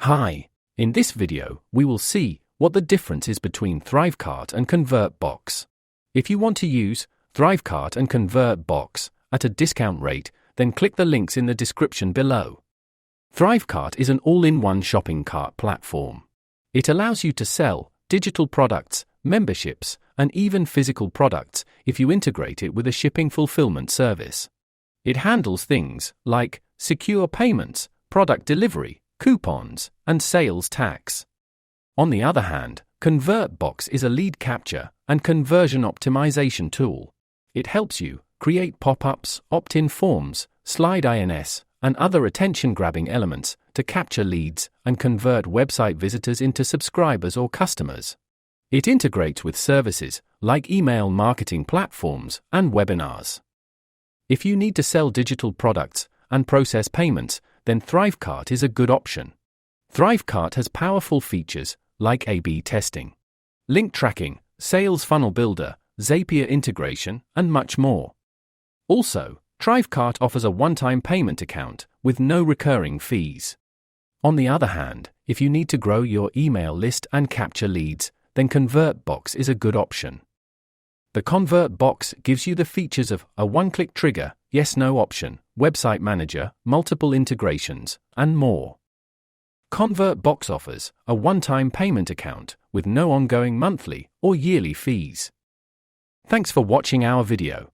Hi, in this video, we will see what the difference is between ThriveCart and ConvertBox. If you want to use ThriveCart and ConvertBox at a discount rate, then click the links in the description below. ThriveCart is an all-in-one shopping cart platform. It allows you to sell digital products, memberships, and even physical products if you integrate it with a shipping fulfillment service. It handles things like secure payments, product delivery, coupons, and sales tax. On the other hand, ConvertBox is a lead capture and conversion optimization tool. It helps you create pop-ups, opt-in forms, slide INS, and other attention-grabbing elements to capture leads and convert website visitors into subscribers or customers. It integrates with services like email marketing platforms and webinars. If you need to sell digital products and process payments, then ThriveCart is a good option. ThriveCart has powerful features like A/B testing, link tracking, sales funnel builder, Zapier integration, and much more. Also, ThriveCart offers a one-time payment account with no recurring fees. On the other hand, if you need to grow your email list and capture leads, then ConvertBox is a good option. The ConvertBox gives you the features of a one-click trigger, yes/no option, website manager, multiple integrations, and more. ConvertBox offers a one-time payment account with no ongoing monthly or yearly fees. Thanks for watching our video.